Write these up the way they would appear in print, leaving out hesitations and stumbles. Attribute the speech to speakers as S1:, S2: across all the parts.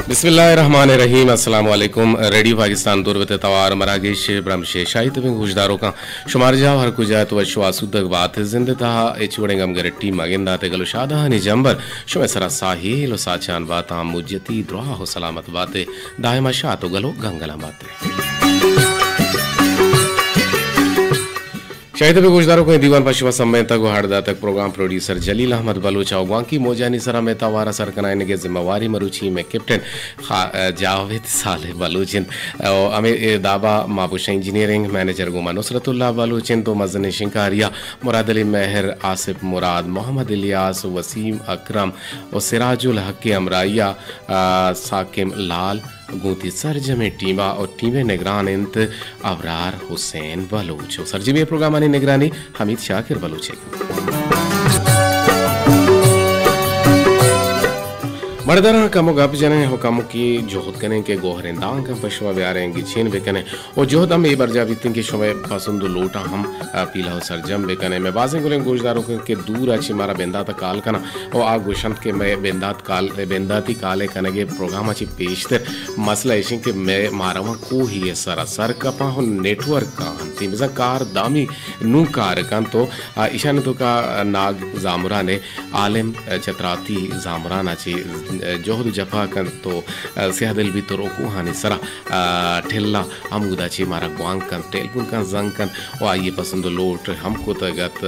S1: बिस्मिल्लाहिर्रहमानिर्रहीम अस्सलाम वालेकुम। रेडियो पाकिस्तान दूरवत तवार मरागेश ब्रह्मशे शाहिद में गुजदारों का शुमार जाओ हर कुजात व शुआसुदक बात जिंद था एचवड़ेंगम गरट्टी मगिंदा ते गलो शादा नि जंबर शुमे सरा साहिल साचान बात मुज्जती दुआ हो सलामत बातें दायमा शातो गलो गंगला बातें शाहिद पे गुजदारों को दीवान पशुआ समय तक हाड़दा तक प्रोग्राम प्रोड्यूसर जलील अहमद बलूचा वांकी मोजानी सरा में तवारा सर कनाइन के जिम्मेवारी मरुची में कैप्टन जावेद साले बलूचिन अमे दाबा माबूशा इंजीनियरिंग मैनेजर गुमा नुसरतुल्लाह बलूचिन तो मजन शिंकारिया मुराद अली महर आसिफ मुराद मोहम्मद इलियास वसीम अकरम और सिराजुल हक अमराइया साकिम लाल गोती सरजमे टीमा और टीमें निगरान इंत अबरार हुसैन बलूच सरजमी प्रोग्राम निगरानी हमीद शाकिर बलूच मर्दरा कमो गप जने हो कमो की जोहद कने के गोहरेंदां का पशवा व्यारेंगी छीन बेकने और जोहद हम ए बरजा बितिन के शोवे पसंद लोटा हम पीला हो सरजम बेकने मैं बाजे गुलें गोजदारों के दूर अच्छी मारा बेंदात काल कना और आ गोशंत के मैं बेंदाती काले कने के प्रोग्राम अच्छी पेशतर मसला इशिं के मैं मारावा को ही सरासर कपा हो नेटवर्क का अंतिम मिसा कार दामी नू कार कान तो ईशान तो का नाग जामुरा ने आलिम चतराती जामुरा नाची जोहद जफा कर तो सेहदिल भी तो रोकू हानि सरा ठेला अमुदा ची मारा ग्वांग कन टेलपुन कन जंग कन और आइए पसंद लोट हमको तगत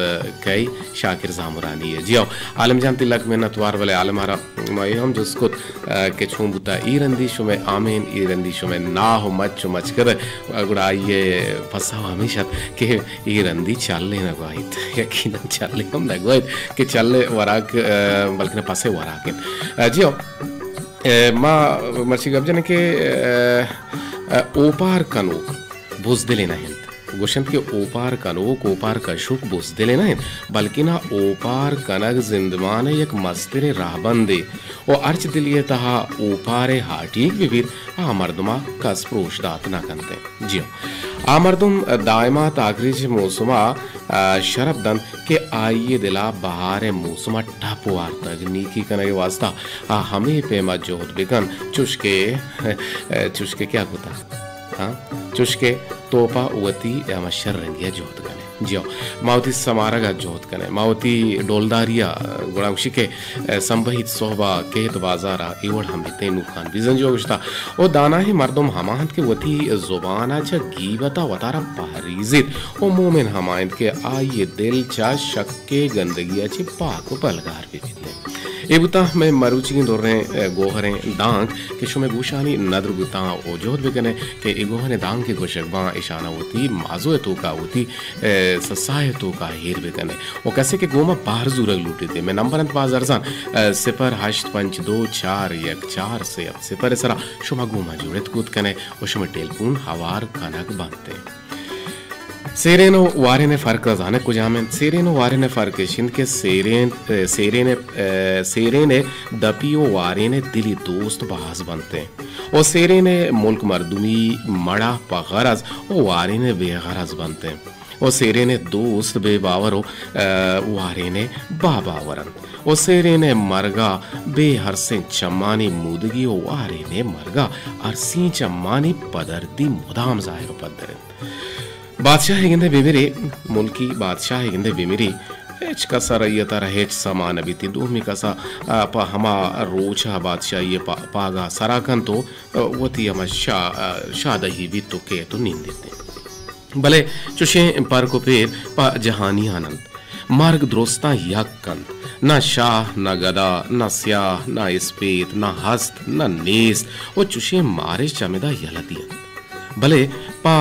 S1: कई शाकिर जामुरानी है जियो आलम जान तिलक मेहनत वार वाले आलम हरा हम जिसको के छूंबुता ई रंदिशो में आमीन ई रंदिशो में ना हो मच कर गुड़ा आइए फसा हमेशा के ई रंदी चलने न गवाइत यकीनन चलने हम न गवाइत के चलने वराक बल्कि पासे वराक जियो माँ मर्ची गबजन के ओपार कनोक बुजदिले नहीं गोशंत के ओपार कनोक ओपार कशुक बुजदिले नहीं बल्कि ना ओपार कनक जिंदमान एक मस्तिरे राहबंदे और अर्च दिलिये तहा ओपारे हाटीक विविध मर्दमा कसप्रोश दात ना करते जियो मर्दुम दायमा ताकरीज मौसमा शरब दन के आइए दिला बहार मौसमा टपवार तकनीकी कने वास्ता हमें पेमा जोहद बिगन चुशके क्या होता हाँ चुशके तोपा उवती मशर रंगिया जोहद कने जियो मावती समारगा जोहद कने मावती डोलदारिया गुणांशी के संबहित सोहबा केत बाजारा इवड़ हम तेनु खान बिजन जोगश्ता ओ दाना ही मर्दम हमाहत के वती जुबाना च गीबता वतारा पहरीजित ओ मोमिन हमायत के आइए दिल चा शक के गंदगी अच्छी पाक पलगार भी ए बुता में मरुची दोरे गोहरे दांग के शुमे गुशानी नदर बुता ओ जोहद बिकने के ए गोहरे दांग के गोशकबा इशाना होती माजो तो का होती ससाय तो का हीर बिकने ओ कैसे के गोमा बाहर जुरग लूटे थे मैं नंबर अंत बाजार जान 0852414 से 0 सरा शुमा गोमा जुड़त कूद कने ओ शुमे टेलीफोन हवार कनक बनते सेरेनो वारे ने फर्क जाने को जामें सेरेनो वारे ने फर्क शिंद के सेरेने दपियो वारे ने दिली दोस्त बहास बनते और सेरेने मुल्क मर्दुमी मड़ा पगरज और वारे ने बेगरज बनते और सेरेने दोस्त बेबावरो वारे ने बाबावरन और सेरेने मरगा बेहरसे चम्मानी मुदगी और वारे ने मरगा अरसी चम्मानी पदरदी मुदाम जाहिर पदरन बादशाह गिंदे बेमिरी मुल्की बादशाह गिंदे बेमिरी एच कसा रैयता रहेच समान बीती दूमी कसा पा हमा रोचा बादशाह ये पागा सराकन तो वती हम शादही भी तो के तो नींद देते भले चुशे पर को पेर पा जहानी आनंद मार्ग द्रोस्ता यक्कंद न शाह न गदा न स्याह न इस्पेत न हस्त न नेस्त वो चुशे मारे चमेदा यलतियन भले पा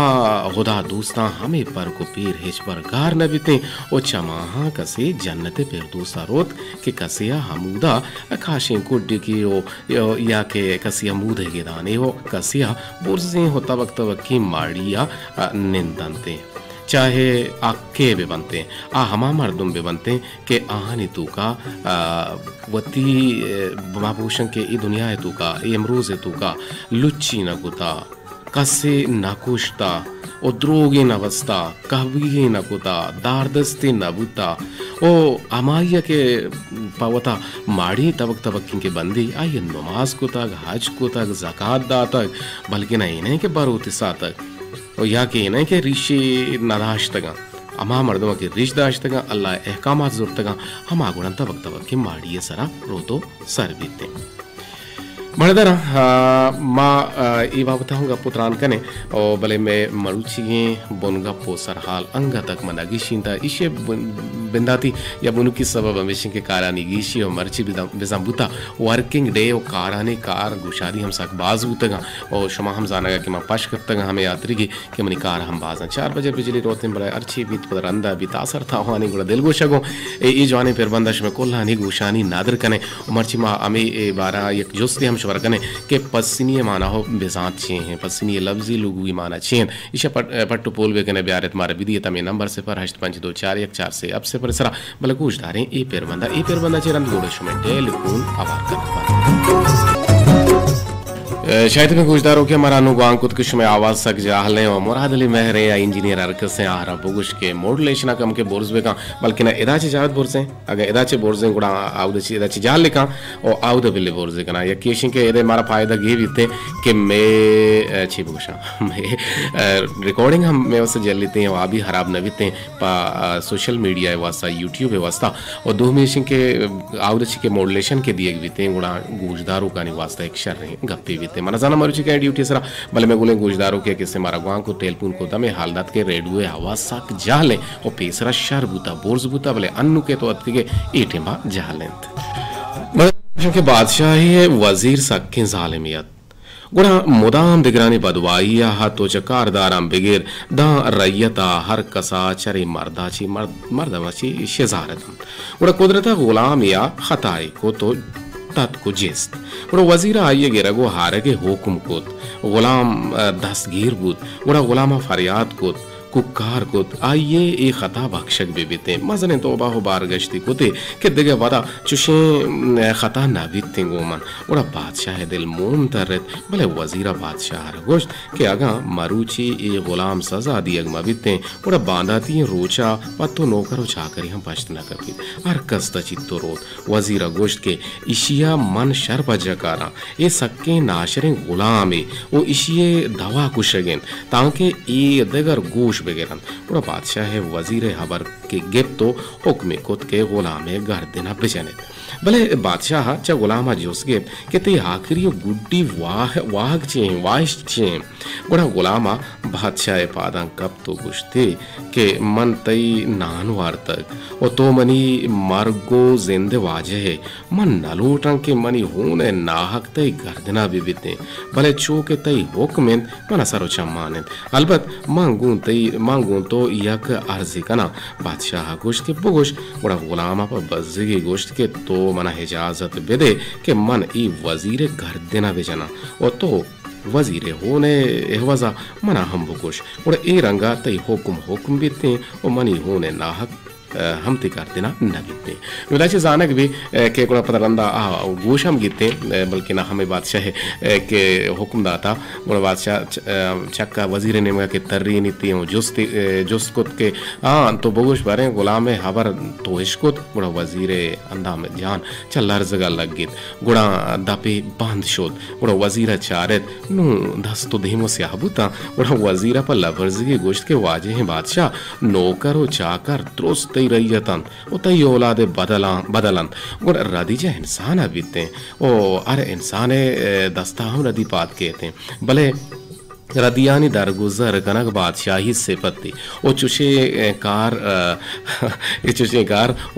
S1: खुदा दोस्ता हमें पर को पीर हेच पर गार न बीते ओ चमाहा कसे जन्नते पेर दोस्ता रोत के कसिया हमूदा खाशें को डिकी ओ या के कसिया मूदे के दाने हो कसिया बुर्जे हो तबक की माड़िया निंदनते चाहे आके भी बनते हमा मर्दुम भी बनते के आहानी तू का वती महाभूषण के ई दुनिया है तू का ई अमरूज है तू का लुच्ची न गुता कसे नाकुश्ता o drogi na vasta kahvigi na kuta dardasti na buta o amaya ke pawata madi tabak tabak ke bandi ay namaz ko tag haj ko tag zakat da tag balki na inay ke baruti sa tag o ya ke inay ke rishi nadash taga अमा मर्दों के रिश दाश्तगा अल्लाह एहकामात ज़ुर्तगा हम आगुणन तबक तबक के माड़िए सरा रोतो sir बीते मर्दरा मा ई बाबताहूँगा पुत्रान कने और भले मैं मरुचिगे बोनुगा पोसर हाल अंगा तक मनागी शिंदा इशे बिंदाती या बोनु की सबब हमेशा के कारानी गीशी और मर्ची बिजाम्बुता वर्किंग डे और कारानी कार गुशादी हम सक बाज उतगा और शमा हम जानागा कि मां पाश करतगा हमें यात्रीगी कि मनी कार हम बाज़न 4 बजे बिजली रोते बड़ा अर्ची बीत पर रंदा बितासर था हानी गुड़ा दिल गोशगो ए जवानी पर बंदश में कोल्हानी गुशानी नादर कने मर्ची मां अमे ए बारा एक जोस्ती हम वर्गने के पस्सिनी माना हो बेजात छे हैं पस्सिनी लफ्जी लुगुई माना छे इशा पट्टू पोल वे कने ब्यारत मारे विधि तमे नंबर 0852414 से अब से परिसरा बल कुछ धारे ए पेरबंदा चेरन गोड़श में टेलीफोन आवार करना शायद में गुजदारों के मरानु गांग कुछ कुछ में आवाज सक जाहले और मुराद अली महरे या इंजीनियर अरकस से आरा बुगुश के मॉड्यूलेशन कम के बोर्स बेका बल्कि ना इदाचे जावत बोर्स हैं अगर इदाचे बोर्स हैं गुड़ा आउदची इदाचे जाल लेका और आउद बिल्ले बोर्स कना या केशिंग के इधर हमारा फायदा ये भी थे कि मैं छी बुगुशा मैं रिकॉर्डिंग हम में वैसे जल लेते हैं और भी खराब न बीते पा सोशल मीडिया है वास्ता यूट्यूब है वास्ता और दो मेशिंग के आउदची के मॉड्यूलेशन के दिए भी थे गुड़ा गुजदारों का नहीं वास्ता एक शर रहे गप्पे भी मन जाना मरुचि के ड्यूटी सरा भले मैं गुले गुजदारों के किससे मारा गुआं को टेलपून को दमे हालदात के रेडुए आवाज साक जाले और पेसरा शर बुता बोर्स बुता भले अन्नु के तो अत्ति के एटेमा जालेंत मतलब के बादशाह है वजीर सक के जालिमियत गुड़ा मुदाम दिगरानी बदवाइया हाथों चकारदाराम बिगेर दा रैयता हर कसा चरे मर्दाची मर्दमाची शेजारतम गुड़ा कुदरता गुलाम या खताई को तो तात को जेस्त और वजीरा आइए गिरगो हारगे हुकुम कोत गुलाम दस्तगीर बुत गुड़ा गुलामा फरियाद कोत कुकार कोत आइए ए खता बख्शक बेबीते मजने तौबा हो बार गश्ती कोते के दिगे वदा चुशे खता नाबित गोमन उड़ा बादशाह दिल मोम तरत भले वजीरा बादशाह गोश्त के आगा मरुची ए गुलाम सजा दियग मबिते उड़ा बांधाती रोचा पत्तो नौकर चाकरी हम पश्त न करती हर कस्ता चित्तो रोत वजीरा गोश्त के इशिया मन शर बजकारा ए सक्के नाशरे गुलामे ओ इशिये दवा कुशगेन ताकि ए दगर गोश बेगरन पूरा बादशाह है वजीर हबर के गिप तो हुक्म कुत के गुलामे घर देना बेचने भले बादशाह चा गुलामा जोस गिप के ते आखिरी गुड्डी वाह चे वाइश चे गुड़ा गुलामा बादशाह पादं कब तो गुश्ते के मन तई नानवार तक ओ तो मनी मरगो जिंदे वाजे है मन नलूटं के मनी होने नाहक तई घर देना बिबिते भले चो के तई हुक्म मन असरो चमाने अलबत मांगूं तो यक अर्जी कना बादशाह गोश्त के बुगोश गुड़ा गुलामा पर बज़गी गोश्त के तो मना इजाजत बेदे के मन ई वजीर घर देना बेचना और तो वजीर होने एहवजा मना हम बुगोश और ए रंगा तई हुक्म बीते और मनी होने नाहक हम ती करते ना न बीते विलाचे जानक भी के कोड़ा पतरंदा गोश हम गीते बल्कि ना हमें बादशाह के हुक्म दाता और बादशाह चक्का वजीर ने मगा के तर्री नीति जोस्त कुत के तो बगोश बारे गुलाम हबर तो इश्कुत गुड़ा वजीर अंदा में जान चल लर्जगा लग गीत गुड़ा दापे बांध शोद गुड़ा वजीर चारत नु दस तो धीमो से आबुता गुड़ा वजीरा पर लवर्जगी गोश्त के वाजे हैं बादशाह नौकर व चाकर द्रोस्त रैयतन उतई औलाद बदलन और रदीजा इंसान बीते ओ अरे इंसान दस्ता हम रदी पात कहते हैं भले रदियानी दरगुजर कनक बादशाही सिफती ओ चुशे कार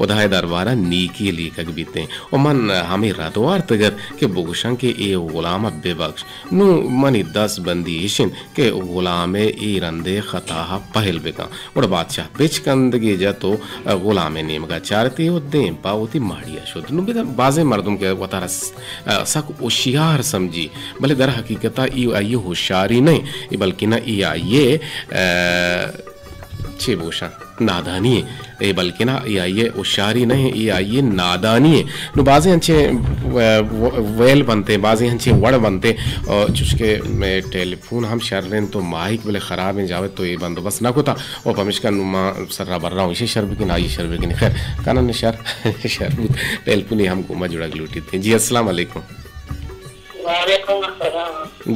S1: उदाय दरबारा नीकी लीकक बीते ओ मन हमें रदवार तगत के बुगशं के ए गुलाम बेबख्श नु मनी 10 बंदीशिन के गुलामे ए रंदे खता पहल बेका और बादशाह बिच कंदगे जतो गुलामे नेमगा चारती हो दे पावती माड़िया शुद्ध नु बेदा बाजे मर्दम के वतार सक होशियार समझी भले दर हकीकता ई आयो होशियारी नहीं बल्कि ना ये चे बोशा नादानी है ए बल्कि ना ये आइए होशियारी नहीं ये आइए नादानी है नो बाजे हंचे वेल बनते बाजे हंचे वड़ बनते और चुसके मैं टेलीफोन हम शर लें तो माइक बोले ख़राब में जावे तो ये बंदोबस्त ना होता और पमिश का नुमा सर्रा बर रहा हूँ इसे शर्ब की ना ये शर्ब की नहीं खैर काना ने शर टेलीफोन ही हम गुमा जुड़ा लूटी थे जी अस्सलाम वालेकुम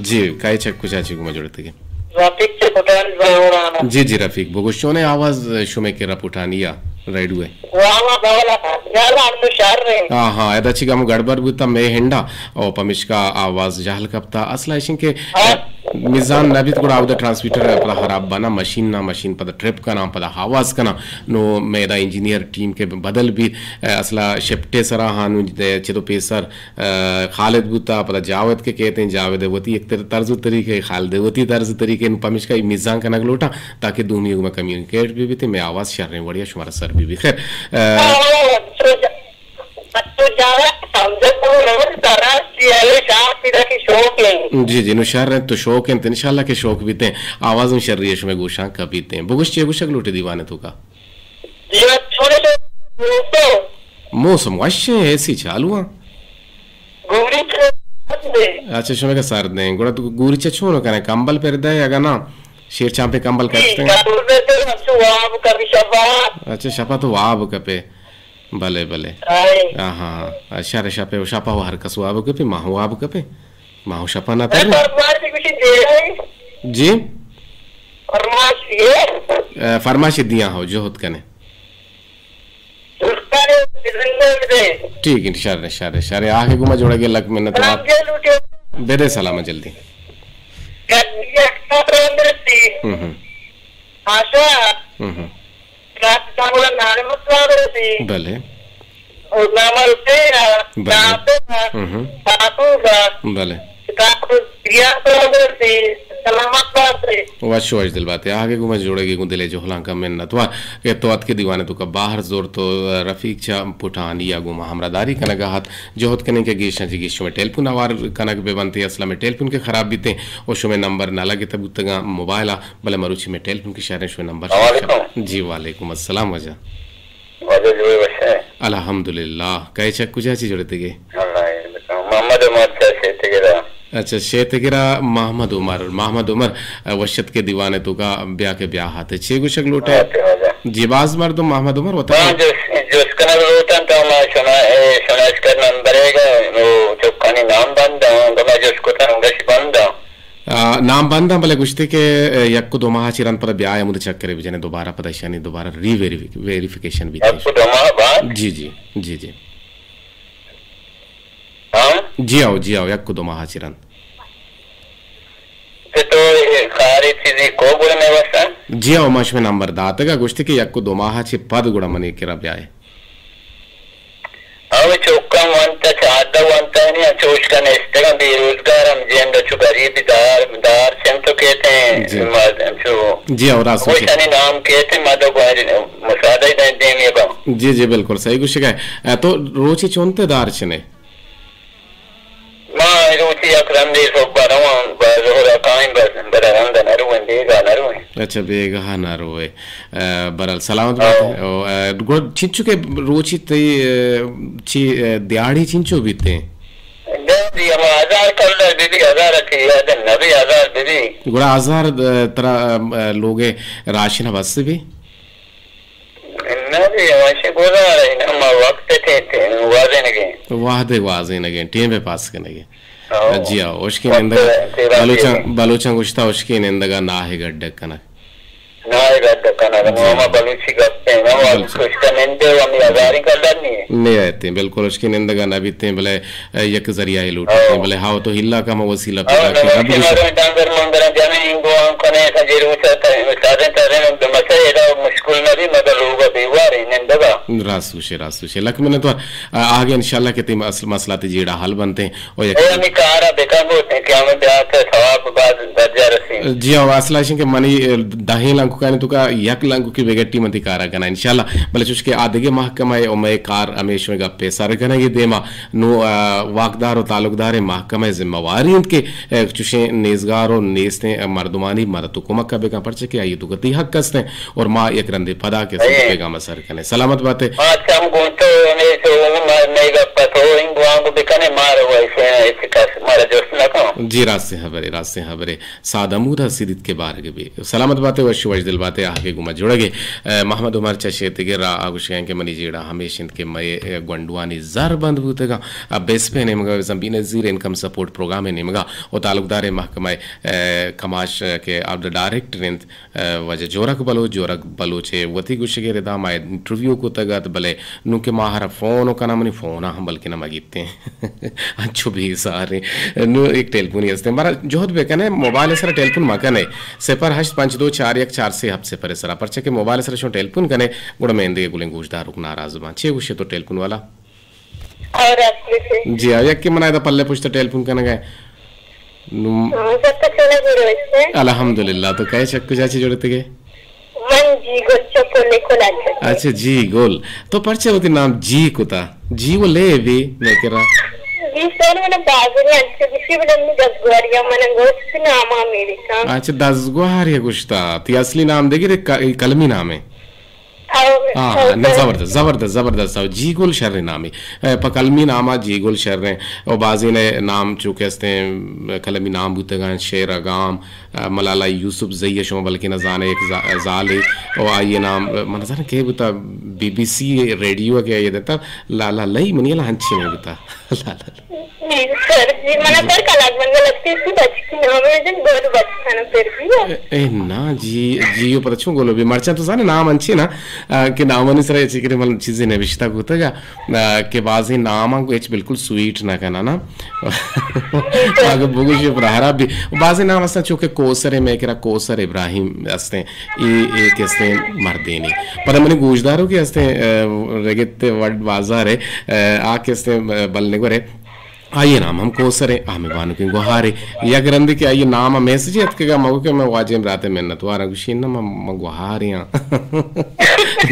S1: जी काय चक कुछ आची गुमा जुड़ते के जी जी रफीक बोगुशो ने आवाज शुमे के रपुटानिया रेड हुए हाँ हाँ ऐदा चिका मु गड़बड़ बुता मैं हिंडा और पमिश का आवाज जहल कपता असला इशिं के मिजान नबी को आउट ट्रांसमीटर पदा खराब बना मशीन पदा ट्रिप का नाम पदा आवाज का ना नो मेरा इंजीनियर टीम के बदल भी असला शिफ्टे सरा हानु चितो पेसर खालिद बुता पदा जावेद के कहते हैं जावेद वती एक तर्ज तरीके खालिद वती तर्ज तरीके इन पमिश का मिजान का नगलोटा ताकि दूमी में कम्युनिकेट भी थे मैं आवाज शर रहे बढ़िया शुमारा सर भी खैर जी जी नुशार तो शौक है इंशाल्लाह के शौक भी थे आवाज में शर्रियश में गोशा कभी थे बुगुश चे गुशक लूटे दीवाने तो का मौसम वश्य ऐसी चालू अच्छा शुमे का सर दें गुड़ा तो गुरी चे छोनो कने कंबल पर दे अगर ना शेर चांपे कंबल करते हैं अच्छा शपा तो वाब कपे भले भले हाँ हाँ शर शपे शपा हर कसु आब कपे माहू आब कपे माहू शपा ना तर जी फरमाइश दिया हो जो होत कने ठीक है शारे आगे गुमा जोड़ा के लग मिनट बेदे सलाम जल्दी भले भले वाशो वाश दिल बात है आगे को मैं जोड़ेगी गुंदले जो हलां का मैं नतवा के तो अत के दीवाने तो का बाहर जोर तो रफीक चा पुठान या गुमा हमरादारी कनगा हाथ जो होत कने के गिशा जी गिशो में टेलीफोन आवार कनक बे बनते असला में टेलीफोन के खराब बीते और शो में नंबर ना लगे तब उतगा मोबाइल भले मरुचि में टेलीफोन के शहर शो नंबर जी वालेकुम अस्सलाम वजह अल्हम्दुलिल्लाह कहे चक कुछ चीज जोड़ते के मोहम्मद अच्छा शेतगिरा मोहम्मद उमर वशत के दीवाने तो का ब्याह के ब्याह हाथे छे गुशक लोटे जीबाज मर्द मोहम्मद उमर होता है जो उसका लोटा तो मैं सुना इसका नंबर है वो जो कनी नाम बंदा तो मैं जो उसको तरंगश बंदा नाम बंदा भले गुश्ते के यक्को दो माह चिरन पर ब्याह है मुझे चेक करे भी जने दोबारा परेशानी दोबारा वेरिफिकेशन भी जी जी जी जी जी आओ यक्को दो माह चिरन तो खारी चीज़ को गुड़ में वसा जी आओ माश में नंबर दाते का गुश्ते के यक्को दो माह चे पद गुड़ा मने केरा ब्याह है अब चौका वंता चाहता वंता नहीं चोश का नेस्ते का बेरोजगार हम जेंडा चुकारी दार सेम तो कहते हैं जी और रासू से नाम कहते हैं माधव कुमारी मुसादा ही देंगे का जी जी बिल्कुल सही कुछ है तो रोची चोंते दार चने माँ रोची अकरम दे सो बरवां बरहोरा काइन बस बरहंद नरुवन देगा नरुवन अच्छा बेगा हाँ नरुवे बरल सलामत बात है और गुड़ चिंचू के रोची ते ची दिहाड़ी चिंचू बीते जी हम 1000 कर ले दीदी 1000 अच्छी याद है नबी 1000 दीदी गुड़ा 1000 तरह लोगे राशन बस भी नबी वैसे बोला रही ना हम वक्त थे वाजे नगे टीम पे पास करने जी आओ उसकी निंदा बलोचा गुश्ता उसकी निंदा ना है गड्ढे कना नहीं रहते बिल्कुल उसकी निंदा ना बीते भले यक जरिया ही लूटते भले हाँ तो हिल्ला का वसीला रासूशे लक मैंने तो आगे इंशाल्लाह के मसलाते जीड़ा हल बनते हैं और जी हाँ असला के मनी दही ला लंकु काने तो का यक लंकु की वेगट्टी मति कारा गना इंशाल्लाह बले चुसके आदगे महकमा ओ मैं कार हमेश में गप्पे सर गना ये देमा नो वाकदार और ताल्लुकदार महकमा जिम्मेवारी के चुशे नेजगार और नेस्ते मर्दमानी मरतु कुमक का बेगा परचे के आई दुगती हक कसते और मां एक रंदे फदा के बेगा मसर कने सलामत बातें
S2: आज काम गोंतो ने तो नहीं गप्पा तो इन गुआंगो बेकने मारो वैसे इतिकास मारा जोश ना को
S1: जी रास्ते हबरे सादमूदा सिदित के बारे के भी सलामत बातें वश वश दिल बातें आगे गुमा जुड़गे मोहम्मद उमर चशे तिगरा आगुशें के मनी जेड़ा हमेशा के मय गंडवानी जार बंद बुतेगा अब बेस पे ने मगा जंबीन जीर इनकम सपोर्ट प्रोग्राम ने मगा और ताल्लुकदार महकमा कमाश के अब डायरेक्टर वजह जोरक बलोचे वती गुशे रेदा माय इंटरव्यू को तगत भले नुके माहरा फोन का नाम फोन हम बल्कि ना मगीते हैं अच्छो भी सारे नु एक टेलीफोन हस्ते मारा जोहत बेकने मोबाइल सर टेलीफोन मकने सेपर हश 5241 से हफ्ते पर सरा परचे के मोबाइल सर शो टेलीफोन कने गुड़ में इंदे गुले गुजदार रुक नाराज बा छे गुशे तो टेलीफोन वाला
S2: और असली
S1: जी आया कि मनाय दा पल्ले पुछते टेलीफोन कने गए
S2: सब चले गुरु
S1: अल्हम्दुलिल्लाह तो कहे चक्कू चाची जोड़ते गए
S2: मन जी गोल चकोले को लागे
S1: अच्छा जी गोल तो परचे होती नाम जी कुता जी वो ले भी मैं कह रहा
S2: जी सर मैंने बागरी अच्छे किसी भी नहीं गगवारिया मैंने गोश्त नाम अमेरिका
S1: अच्छा 10 गुहार है कुछ था ती असली नाम देगी कलमी नाम है हाँ जबरदस्त जी गुल शर्र नामी पकलमी नामा जी गुल शर्र और बाजी ने नाम चूके कलमी नाम बुतगान शेर अगाम मलाला यूसुफ जैय शो बल्कि न जाने एक जाले और आइए नाम मन जाने के बुता BBC रेडियो के ये देता लाला लई मनियला हंची में बुता लाला
S2: सर जी मना पर कलाक बन लगती है इसकी बचकी हमें जन गोल बचखाना फिर भी
S1: ए ना जी पर छो गोलो भी मरचा तो जाने नाम अंची ना कि नामनी सर ऐसी कि मतलब चीजें ने विश्ता होता है कि बाजी नाम को एच बिल्कुल स्वीट ना कहना ना अगर बुगुशी प्रहारा भी बाजी नाम असना चूके कोसर है मैं कह रहा कोसर इब्राहिम अस्ते ये कैसे मर्देनी पर मैंने गुजदारों के अस्ते रेगित वर्ड बाजार है आ कैसे बलने को रे आइए नाम हम कोसरे हमें बानु के गुहारे या ग्रंथि के आइए नाम मैसेज अतकेगा मगु के मैं वाजिम राते में न तुआरा गुशीन ना मैं गुहारियां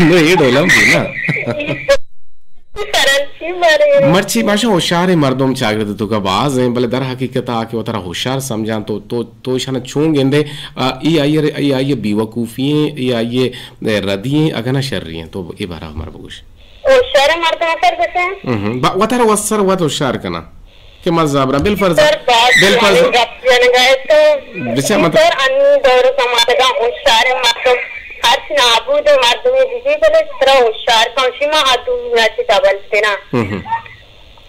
S1: नो ये डोलम भी ना मर्ची माशा होशियार मर्दों चागरत तो का बाज है भले दर हकीकत आके वो तरह होशियार समझां तो इशाना छूं गेंदे ये आइए बेवकूफियां ये आइए रदियां अगना शर्रियां तो ये बारा हमारा बगुश
S2: होशियार मर्दों सर कैसे
S1: वो तरह वसर वो होशियार करना के मज़ाबरा बिलफर्ज
S2: गए तो
S1: बिचा मत
S2: सर अन्य दौर समाज का होशियार मर्दों हर नाबूद मर्दों में जिसे बोले तरह होशियार कौशिमा आदमी ऐसे डबलते ना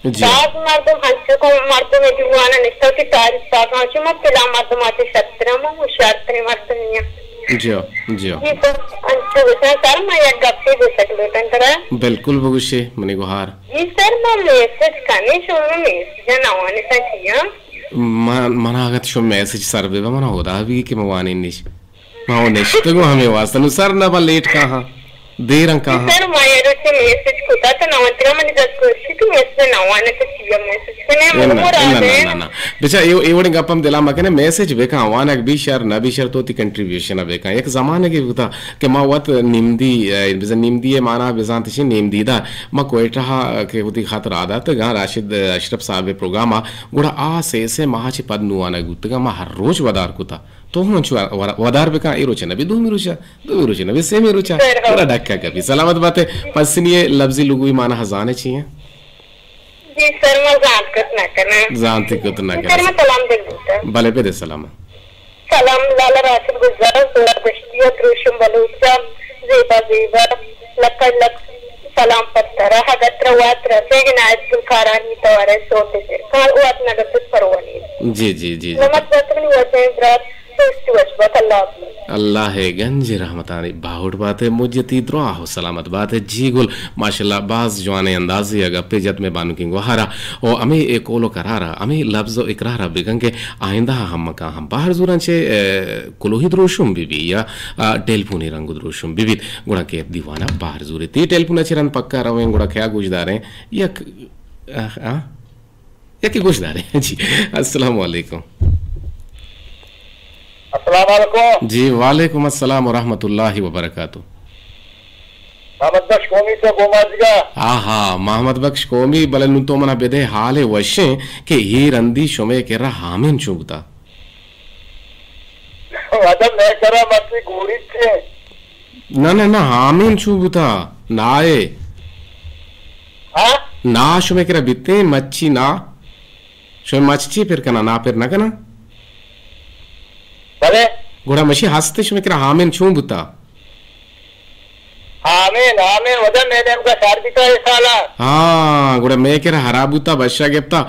S2: बाग मर्दों हंस को मर्दों में जुआना निश्चय की तारीफ कौशिमा पिला मर्दों आते शत्रम होशियार तने मर्दनिया
S1: जियो
S2: जी सर मैं एक गप्पे दे सकते हैं तरह
S1: बिल्कुल बगुशे मने गुहार
S2: जी सर मैं मैसेज करने शुरू में मैसेज ना आने चाहिए
S1: मना अगर शो मैसेज सर बे मना होता भी कि मवाने निश माओ निश तो हमें वास्ता नु सर ना बा लेट कहां देर कहां
S2: सर मैं से मैसेज कोता तो नवंतरा मैंने जस्ट कोशिश की मैसेज ना आने तो चाहिए मैसेज कने
S1: ना बेचा ये वडे गपम दिला मकने मैसेज बेका वाना बी शर ना बी शर तो ती कंट्रीब्यूशन बेका एक जमाने के होता कि मा वत निमदी बिजा निमदी माना बिजांत शी निमदीदा मा कोयटा के होती खातर आदत गा राशिद अशरफ साहब प्रोग्राम गुड़ा आ से महाची पद नुवाना गुतगा मा हर रोज वदार कुता तो हम वदार बेका ए रोचे नबी दो रोचे नबी से में रोचा पूरा डक्का कभी सलामत बात है पसनिए लफ्जी लुगवी माना हजाने चाहिए
S2: जी सर मैं
S1: जानती को तो ना
S2: सर मैं सलाम दे दूंगा
S1: भले पे दे सलाम
S2: लाला राशिद गुजर सोरा बश्तिया द्रुशम बलूचा जेबा लक सलाम पत्तरा हगत्र वात्र सेगनायत कुलकारानी तवारे सोते से काल वो अपना गत परवानी
S1: जी
S2: नमत बतनी वसे ब्रात
S1: अल्लाह है गंज रहमतानी बाहुट बात है मुझे तीद्रो हो सलामत बात है जी गुल माशाल्लाह बाज जवाने अंदाजी अगर पे जत में बानु किंग वहारा और हमें एक ओलो करारा हमें लफ्ज़ो इकरारा बिगंगे आइंदा हम का हम बाहर जुरन छे कुलोही द्रोशुम बिबी या टेलीफोनी रंग द्रोशुम बिबी गुड़ा के दीवाना बाहर जुरे ती टेलीफोन चिरन पक्का रवे गुड़ा क्या गुजदार हैं यक की गुजदार हैं जी अस्सलाम वालेकुम
S3: अस्सलाम वालेकुम।
S1: जी वालेकुम अस्सलाम व रहमतुल्लाहि व बरकातुहू।
S3: मोहम्मद बख्श कौमी से गोमाजिगा।
S1: आहा मोहम्मद बख्श कौमी बलन तो मना बेदे हाले वशे के ही रंदी शुमे के रहा हामिन चुगता
S3: वदन मैं करा मत गोरी थे
S1: ना ना ना हामिन चुगता नाए
S3: हाँ
S1: ना शुमे के बिते मच्छी ना शुमे मच्छी फिर कना ना फिर ना कना
S3: भले
S1: घोड़ा मशी हंसते शुमे के हामिन चुगता
S3: आमीन आमीन वदन मैंने उनका शारदिका साला
S1: हाँ गुड़ा मैं कह रहा हराबुता बच्चा गेप्ता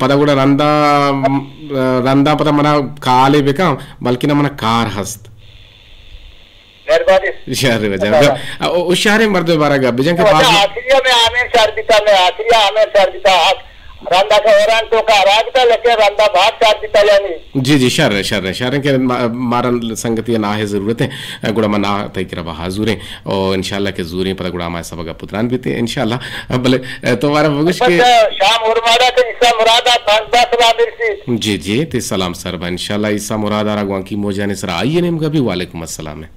S1: पदा गुड़ा रंदा रंदा पदा मना काले बेका बल्कि ना मना कार हस्त
S3: मेहरबानी
S1: शहर वजह उस शहर मर्द बारा गा बिजन के पास
S3: आखिरिया में आमीन शारदिका में आखिरिया आमीन शारदिका रंदा का औरान तो का राजता लेके रंदा भात शारदिका यानी
S1: जी शहर के मारन संगति ना है जरूरत है गुड़ा मना तय करा हाजुरे और इंशाल्लाह के जूरे पता गुड़ा हमारे सबका पुत्रान भी थे इंशाल्लाह भले तुम्हारा बगुश के
S3: शाम उर्मादा के ईसा मुरादा पांचबा सलाम मिर्सी
S1: जी जी ते सलाम सरबा इंशाल्लाह ईसा मुरादा रगवा की मोजाने सर आइए नेम का भी वालेकुम अस्सलाम है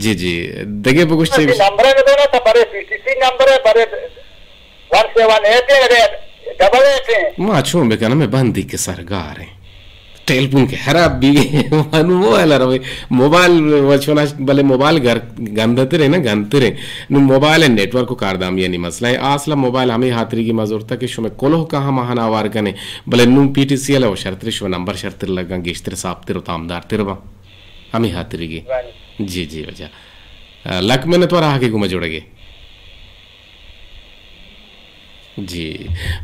S1: जी जी देखिए बगुश
S3: नंबर है तो ना बड़े पीटीसी नंबर है बड़े 178 डबल 8
S1: माचो में कहना मैं बंदी के सरगार है टेलीफोन के खराब भी मोबाइल रहे मोबाइल वचना भले मोबाइल घर गंदते रहे ना गंदते रहे नु मोबाइल नेटवर्क को कारदाम ये नहीं मसला है आसला मोबाइल हमें हाथरी की मजूरता के शुमे कोलो कहा महाना वार कने भले नु पीटीसीएल और शर्त शुमे नंबर शर्त लगा गेश्तर साप्तिर तामदार तिरवा हमें हाथरी की जी जी वजह लक में तो रहा के घुमा जोड़ेगे जी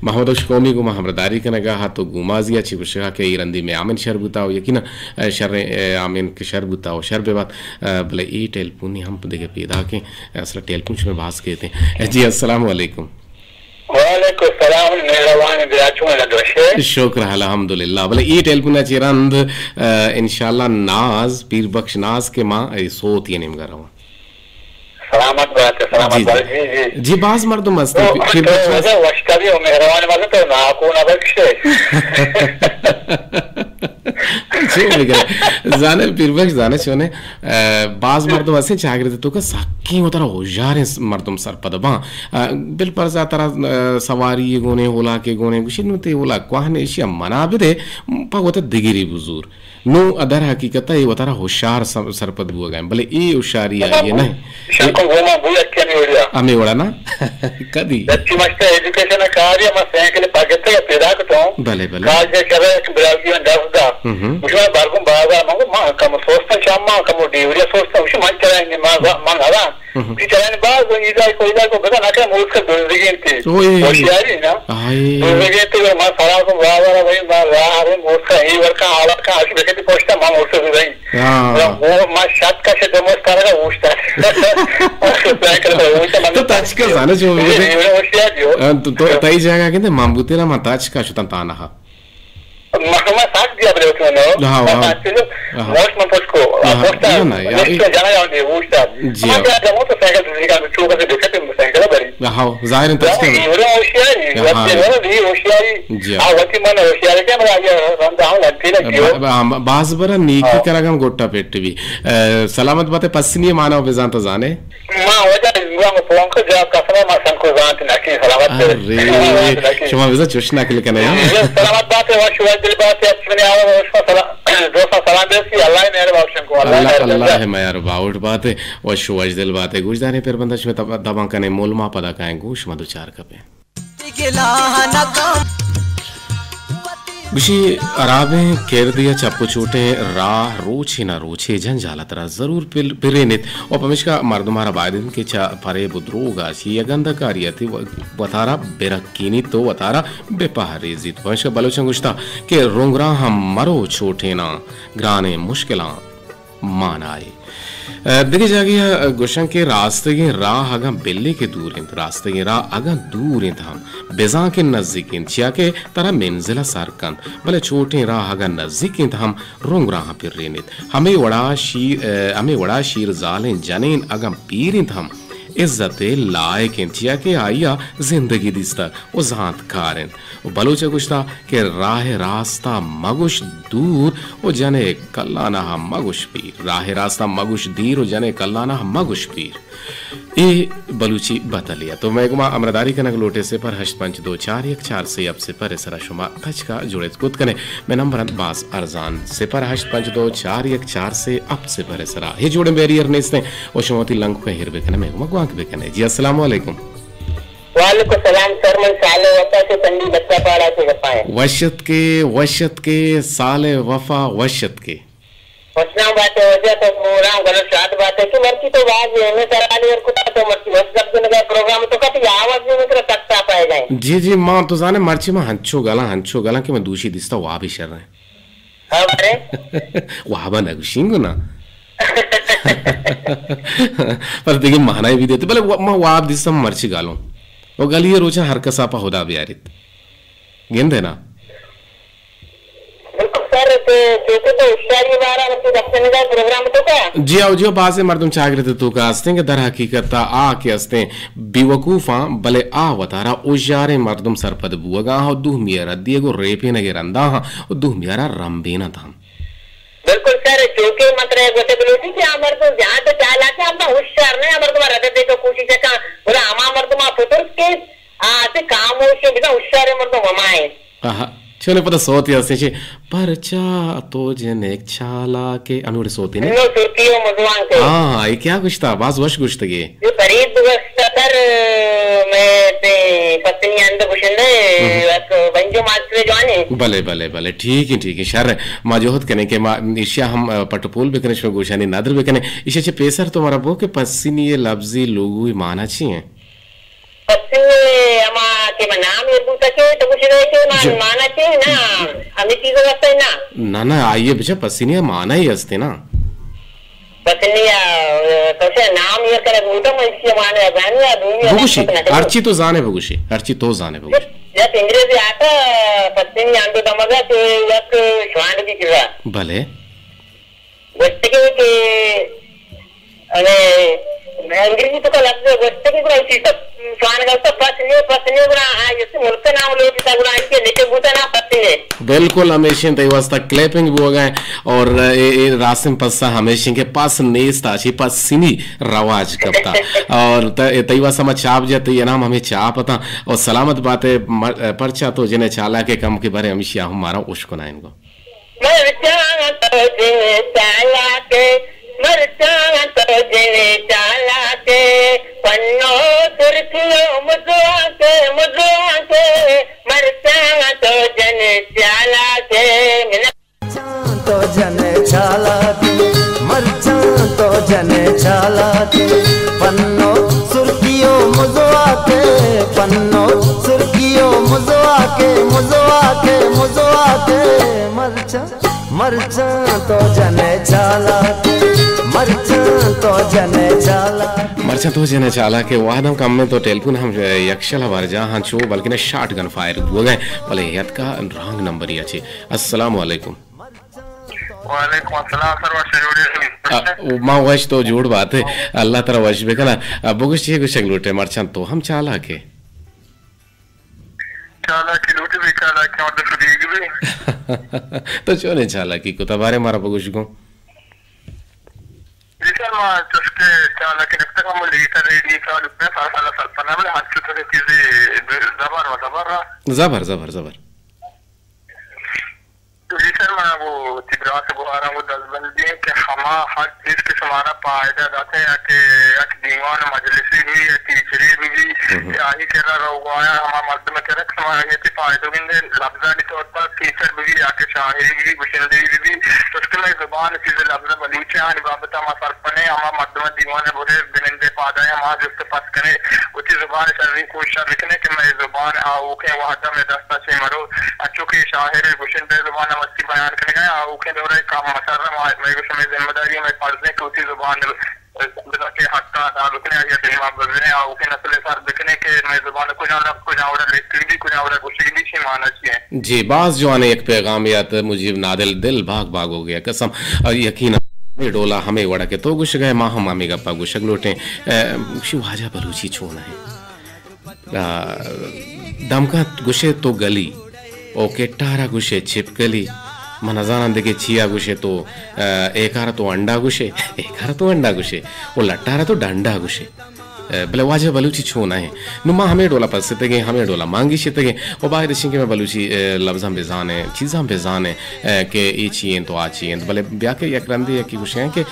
S1: मोहम्मद कौमी गुमा हमरदारी के नगा तो गुमाजिया छिबशा के रंदी में आमिन शर बुताओ यकीन शर आमिन के शर बुताओ शर बे बात भले ई टेलपुनी हम देखे पैदा के असल टेलपुन में बात कहते हैं जी अस्सलाम वालेकुम
S3: वालेकुम सलाम मेहरबान बिराचू लदोशे
S1: शुक्र अल्हम्दुलिल्लाह भले ई टेलपुना चिरंद इंशाल्लाह नाज पीर बख्श नाज के मां सोत ये निम गरा
S3: सलामत बात है सलामत बात
S1: जी बाज मर्द मस्त
S3: फिर वशकरी और मेहरबान वाले तो ना को ना बख्शे
S1: जाने पीर बख्श जाने छोने बाज मर्द वैसे चागरे तो का साकी होता होजार मर्दम सर पदबा बिल पर जा तरह सवारी गोने होला के गोने गुशिन ते होला क्वाहने एशिया मना भी दे पगोते दिगिरी बुजुर्ग नो अदर हकीकत है वो तारा होशियार सरपद हुआ गए भले ये होशियारी आई है नहीं
S3: को गोमा बुया के नहीं हो गया
S1: हमें वड़ा ना कदी
S3: अच्छी मस्त एजुकेशन कार्य में से के लिए पागत है पैदा करता हूं
S1: भले भले
S3: काज के करे ब्राउजी में दादा उसमें बारगुम बागा मंगो मां कम सोचता शाम मां कम डिवरिया सोचता उसे मन चलाएंगे मां हवा कि चलाने बाद इधर को बता ना के मुल्क का जिंदगी थी होशियारी ना जिंदगी तो मां सारा को बाबा भाई मां रहा है मुल्क का ही वर्क का हालत का आशी बेके पोस्टा मां मुल्क से गई वो मां शाद का से दमोस करेगा उस्ता
S1: तो ताज का जाने जो तो तई जगह कहते मामबुतेरा मां ताज का शुतन ताना हा
S3: महकमा साथ दिया बरे उसने
S1: हाँ
S3: मोस्ट में पोस्ट को पोस्ट
S1: ना यार
S3: इसको जाना जाओगे वो उस्ता
S1: जी
S3: क्या जब तो साइकिल दूसरी का चूक से देखे तो साइकिल बड़ी
S1: हाँ जाहिर है ताज
S3: ये वो होशियारी ये होशियारी हाँ वती मन होशियारी क्या मैं आगे रंदा हूं लगती है
S1: बाज बरा नीकी करागम गोट्टा पेट भी सलामत बातें पसनी मानव बेजान तो जाने
S3: मां वजह हुआ में फोन को जवाब कसम मां संको जान ना कि सलामत
S1: अरे शुमा बेजा चुशना के लिए कहना है
S3: सलामत बात है वो दिल बात है अपने आओ उसको दोस्तों सलाम दे कि अल्लाह मेरे बाप को
S1: अल्लाह है मेरा बाउट बात है वो शुवाज दिल बात है गुज जाने पर बंदा में दबा कने मोलमा पदा काए गुश मधुचार कपे गुशी अराबे केर दिया चप्पू छोटे राह रोचे ना रोचे झंझालत रा जरूर पिरे नित और पमिशका मर्दमारा बायदिन के चा परे बुद्रोगा शी यगंधा कारियति वतारा बेरकीनी तो वतारा बेपहारे जित पमिशका बलोचन गुश्ता के रोंगरा हम मरो छोटे ना ग्राने मुश्किलां मान आए देखिए जागे गुशन के रास्ते के राह अगा बिल्ली के दूर हैं रास्ते के राह अगा दूर हैं हम बेजा के नजदीक हैं चिया के तरह मंजिला सारकन भले छोटे राह अगा नजदीक हैं हम रोंग राह फिर रेनित हमें वड़ा शीर जालें जनेन अगा पीर हैं हम इज्जत लायक चिया के आइया जिंदगी दिस्ता ओ जात कारें ओ बलूच गुश्ता के राह रास्ता मगुश दूर ओ जने कल्लाना मगुश पीर राह रास्ता मगुश दीर ओ जने कल्लाना मगुश पीर ए बलूची बतलिया तो मैं गुमा अमरदारी कनक लोटे से पर 852414 से अब से पर इसरा शुमा तच का जुड़े कुत कने मैं नंबर बास अरजान से पर 852414 से अब से पर इसरा हे जोड़े बैरियर ने इसने ओ शुमाती लंग का हिरबे कने मैं गुमा गुआंक बे कने जी अस्सलाम वालेकुम।
S2: वालेकुम सलाम सर मैं साले वफा से पंडी बच्चा पाड़ा से गपाए
S1: वशत के साले वफा वशत के
S2: वसना बात है वजह तो मोराम गलत साथ बात है कि मर्ची तो बात है मैं कराली और कुत्ता तो मर्ची बस जब दिन का प्रोग्राम तो कति आवाज में मित्र तकता पाए जाए
S1: जी जी मां तो जाने मर्ची में हंचो गला कि मैं दूषी दिसता वहां भी शर रहे
S2: हां अरे
S1: वहां बना गुशिंगो ना पर देखिए महानाई भी देते भले मैं वहां दिसता मर्ची गालो वो गली रोचा हर कसापा होदा भी यारित गेंदे ना जी आओ जियो बासे मर्दम चागरते तो का अस्ते के दर हकीकत आ के अस्ते बेवकूफा भले आ वतारा उजारे मर्दम सरपद बुगा हो दुह मियारा दिए गो रेपे नगे रंदा हा और दुह मियारा रंबेना था
S2: बिल्कुल सर क्योंकि मतलब गोटे बिलोटी कि अमर तो जहां तो चाला के हम होशियार नहीं अमर तो रदे दे तो कोशिश का बोला हम अमर तो फुटुर के आते काम हो से बिना होशियार अमर तो ममाए
S1: हां चले पता सोती असते परचा तो जने छाला के अनुरे सोती ने
S2: नो सुर्खियों मजवान के
S1: हां ये क्या कुछ था बास वश कुछ तगे
S2: ये करीब सर मैं ते पत्नी अंदर कुशने एक बंजो मास्टर जाने
S1: भले ठीक है शर माजोहत कने के ईशा हम पटपोल भी कने गोशानी नादर भी कने इसे पेसर तो मारा बो के पसीनी ये लफ्जी लोगों ही माना चाहिए
S2: अमा के नाम ये पूछा के तो कुछ नहीं के माना चाहिए ना हमें चीज़ लगता है
S1: ना आइए बेचा पसीनिया माना ही हस्ते ना
S2: पसीनिया तो से नाम ये करे मुझे मैं इससे माने जाने दुनिया
S1: बुगुशी अर्ची तो जाने बुगुशी
S2: जब अंग्रेजी आता पसीनी आंदो दमगा तो एक श्वान की किला
S1: भले
S2: बच्चे के अरे मैं अंग्रेजी तो का लगता है बच्चे की पूरा इसी सब स्वान का तो पसने पूरा जैसे मुल्क नाम लोग किता पूरा इनके नीचे बूटा ना पसने
S1: बिल्कुल हमेशा तयवास्ता क्लैपिंग भी हो गए और ये रासिम पस्सा हमेशा के पास नेस्ता अच्छी पसीनी रवाज करता और तयवास्ता में चाप जाते ये नाम हमें चाप था और सलामत बात है परचा तो जिन्हें चाला के कम के बारे हमेशा हमारा उश्को ना इनको
S2: मरचा तो जिन्हें चाला के मरचा तो जिन्हें चाला के पन्नो सुर्खियों मुझवा के मरचा तो जिन्हें चाला के
S4: तो जने चाला के मरचा तो जने चाला के पन्नो सुर्खियों मुझवा के पन्नो सुर्खियों मुझवा के मरचा तो जने चाला के
S1: मरचा तो जने चाला के वादम कम में तो टेलीफोन हम यक्षला वर्जा हां छो बल्कि ने शॉट गन फायर हो गए भले याद का रॉन्ग नंबर ही अच्छे अस्सलाम वालेकुम
S3: वालेकुम अस्सलाम सर वश
S1: मां वश तो जोड़ बात है अल्लाह ताला वश बेकना बुगश ये कुछ लूटे मरचा तो हम चाला के
S3: लूटे भी चाला के और फ्रीग भी
S1: तो चो ने चाला की को तबारे मारा बुगश को
S3: जिसका मां चस्के चाला के नक्ता का मुलीता रेडी का लुपने साला सल्पना में हाथ चुते चीजें जबर तो जिसका मां वो तिब्रा से बुहारा वो 10 बंदे के हमा हर चीज के हमारा फायदा जाते हैं कि एक दीवान मजलिसी भी है टीचरी भी आही के रहा हुआ है हमारा मर्द में करे हमारा ये थे फायदों के लफ्ज़ानी तौर पर टीचर भी आके शाहिरी भी बुशनदेवी भी तो उसके लिए जुबान चीजें लफ्ज़ बलूचे हैं निबाबता हमारा सरपने हमारा मर्द में दीवान बुरे बिनंदे पादा है हमारा जिससे पस करे उसी जुबान शर्री कोशिश लिखने के मैं जुबान आओके वहाँ में दस्ता से मरो अच्छों की शाहिरी बुशनदे जुबान मस्ती बयान करने गए आओके दौरे काम मसरा मैं समय जिम्मेदारी में पढ़ने की उसी जुबान के हक का था रुकने या दिमाग बजने आओके नस्ल सर दिखने के मैं जुबान कुछ आवड़ा लेती भी कुछ आवड़ा गुस्से भी माना चाहिए
S1: जी बाज जो आने एक पैगाम याद मुझे नादिल दिल भाग हो गया कसम यकीन मे डोला हमें वड़ा के तो गुश गए माह मामी गप्पा गुशक लोटे शिवाजा बलूची छोना है दमका गुशे तो गली ओ केटारा गुशे छिपकली मनजाना देखे छिया गुशे तो एकारा तो अंडा गुशे एकारा तो अंडा गुशे और लट्टारा तो डंडा गुशे बले वाजे बलूची छोना है नुमा हमें डोला पस से तगे हमें डोला मांगी से तगे और बाहर देश के में बलूची लफ्ज़ां बेजान है चीज़ां बेजान है के ये चाहिए तो आ चाहिए बले ब्याह के एक रंदे की कुछ हैं कि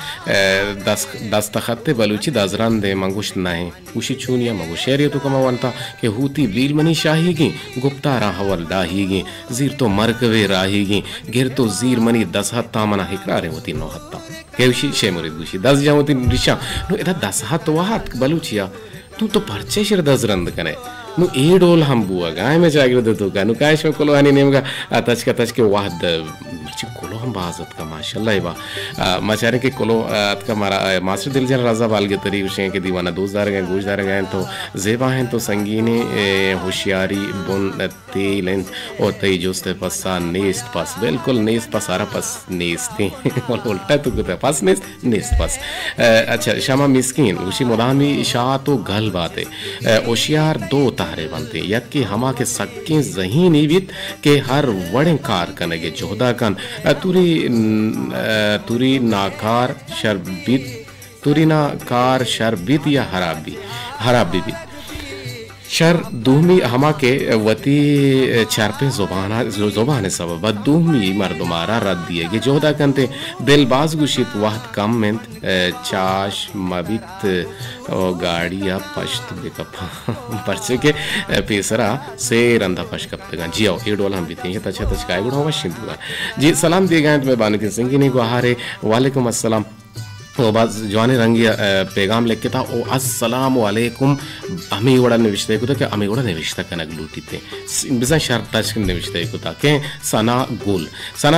S1: दस तखत्ते बलूची दजरन दे मंगुश ना है उसी छूनिया मंगुश शहरी तो कमा वनता कि हुती बील मनी शाहीगी गुप्ता राहवल डाहीगी जीर तो मरकवे राहीगी गिर तो जीर मनी 10 हत्ता मना हिकरारे होती 9 हत्ता केवशी शेमुरी गुशी 10 जावती रिशा नो इधर 10 हत्ता वाहत बलूचिया तू तो परचे शिर 10 रंद कने नु ए डोल हम बुआ गाय में जागिर दे तो का नु काश में कोलो हनी नेम का तच के वाहद मर्ची कोलो हम बाजत का माशाल्लाह बा मचारे के कोलो का मारा मास्टर दिलजन रजा बाल के तरी उसे के दीवाना दोस्तदार गए गोशदार गए तो जेबा हैं तो संगीने होशियारी बुन तेलें और तई जोस्ते पसा नेस्ट पास बिल्कुल नेस्ट पास सारा पास नेस्ते और उल्टा तो कहता पास नेस्ट पास अच्छा शामा मिस्किन उसी मुदामी शाह तो गल बात है होशियार दो तारे बनते यक कि हमा के सक्के जहीन इवित के हर वड़े कार कनेगे जोहदा कन तुरी नाकार शरबित या हराबी भी शर दूमी हमा के वती चारपे जुबान सबब दूमी मर्दुमारा रद्द दिए गे जोहदा कंते दिलबाज गुशित वाहत कम में चाश मबित और गाड़िया पश्त बेकपा परचे के पेसरा से रंधा पश कब तक जी आओ ये डोला हम भी थे तछा तचकाए गुड़ा हुआ शिंदुआ जी सलाम दिए गए मैं बानी सिंह ने गुहारे वालेकुम अस्सलाम वो बात जवानी रंगी पैगाम लिख के था ओ अस्सलाम वालेकुम हमें वड़ा निविष्टे को था कि हमें वड़ा निविष्टा कनक लूटी थे बिसा शर्त टच के निविष्टे को था के सना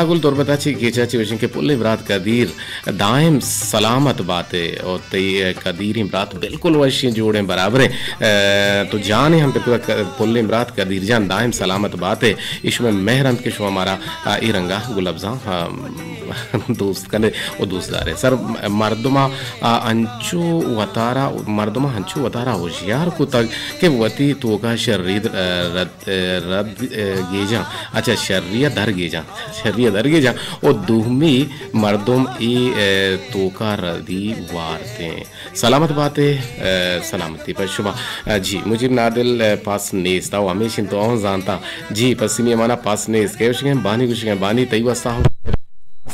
S1: गुल तौर बता ची केचा ची विषय के पुल्ले ब्रात कदीर दायम सलामत बातें और तय कदीर इमरात बिल्कुल वैसे जोड़े बराबर है तो जाने हम तक पुल्ले ब्रात कदीर जान दायम सलामत बातें इसमें मेहरंत के शो हमारा इरंगा गुलाबजा दोस्त कने वो दोस्तदार है सर मर्दमा अंचू वतारा होशियार को तक के वती तो का शरीर रद गेजा अच्छा शर्रिया दर गेजा और दुहमी मर्दम ए तो का रदी वारते सलामत बातें सलामती पर शुभ जी मुझे नादिल पास नेस्ता हमेशा तो जानता जी पश्चिमी माना पास नेस के बानी तई वस्ता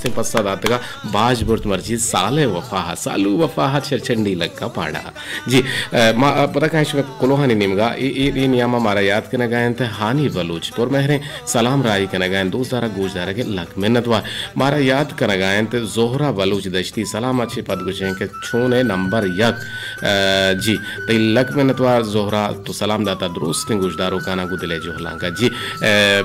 S1: से पश्चात आतेगा बाज बुर्त मर्जी सालू वफाहा चंडी लग का पाड़ा जी पता कहीं इसमें कोलोहानी निमगा ये नियम हमारा याद करना गायन थे हानि बलूच पर महरे सलाम राई करना गायन दोस्तारा गोशदारा के लक मेहनतवा मारा याद करना गायन थे जोहरा बलूच दश्ती सलाम अच्छे पद गुशें के छूने नंबर यक जी तो लक मेहनतवा जोहरा तो सलाम दाता दुरुस्त गोशदारों का ना गुदले जोहलांगा जी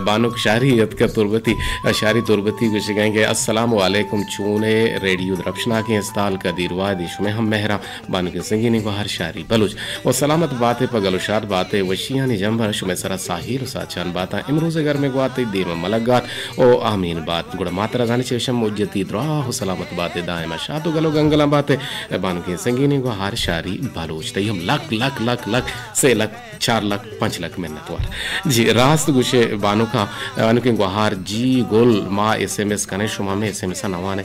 S1: बानुक शारी यद का तुर्बती गुशे गाएंगे अस्सलाम वालेकुम चूने रेडियो द्रपशना के इस्ताल का दीरवा देश में हम मेहरा बानु के संगीनी बाहर शारी बलूच और सलामत बातें पगलुशात बातें वशिया निजम्बर शुमे सरा साहिर साचान बाता इमरोज़ घर में गुआते देव मलगात ओ आमीन बात गुड़ मात्रा जाने चेशम मुज्जती द्राह सलामत बातें दायमा शातो गलो गंगला बातें बानु के संगीनी बाहर शारी बलूच तई हम लक से लक 4 लाख 5 लाख मेहनत वाला जी रास्त गुशे बानु के गुहार जी गोल माँ SMS कने शुमा में SMS नवाने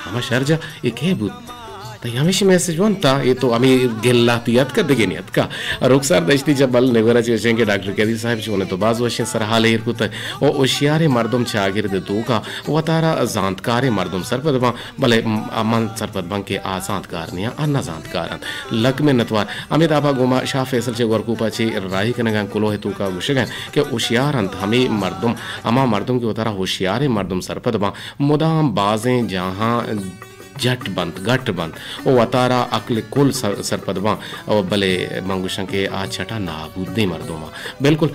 S1: हम शर्जा एक है बुत तो हमेशा मैसेज बनता ये तो हमें गेल्ला तियात कर देगे नियत का रुखसार दश्ती जब बल नेवरा चेंगे डॉक्टर कदी साहब चोने तो बाज वशे सरहाल हेर कुत ओ ओशियारे मर्दम चागिर दे तो का वतारा जानकारे मर्दम सरपद भले अमन सरपद बंग के आजादकार ने अन्ना जानकार लक में नतवार अमित आबा गोमा शाह फैसल चे वरकूपा चे राही कनगा कुलो है तो का गुशगन के ओशियार अंत हमें मर्दम अमा मर्दम के वतारा होशियारे मर्दम सरपद मुदाम बाजें जहां जट बंद ओ वतारा अकल कुल सरपदवा और भले मंगुशं के आ छठा नाबूदे मर्दोमा बिल्कुल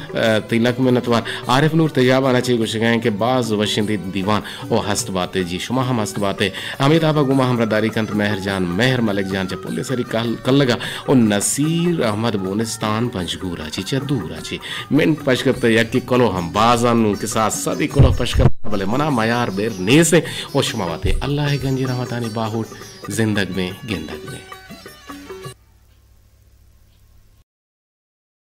S1: तिलक में नतवार आरिफ नूर तैयाब आना चाहिए कुछ कहें कि बाज वशिंदी दीवान ओ हस्त बातें जी शुमा हम हस्त बातें अमिताभा गुमा हमरादारी कंत मेहर मलिक जान चे पुलिस सरी कल लगा और नसीर अहमद बोनिस्तान पंचगूरा जी चदूरा जी मिनट पशकत यकी कलो हम बाजान के साथ सदी कलो पशकत भले मना मयार बेर ने से ओ शुमा बातें अल्लाह गंजी रहमतानी बाहुट जिंदग में गिंदग में।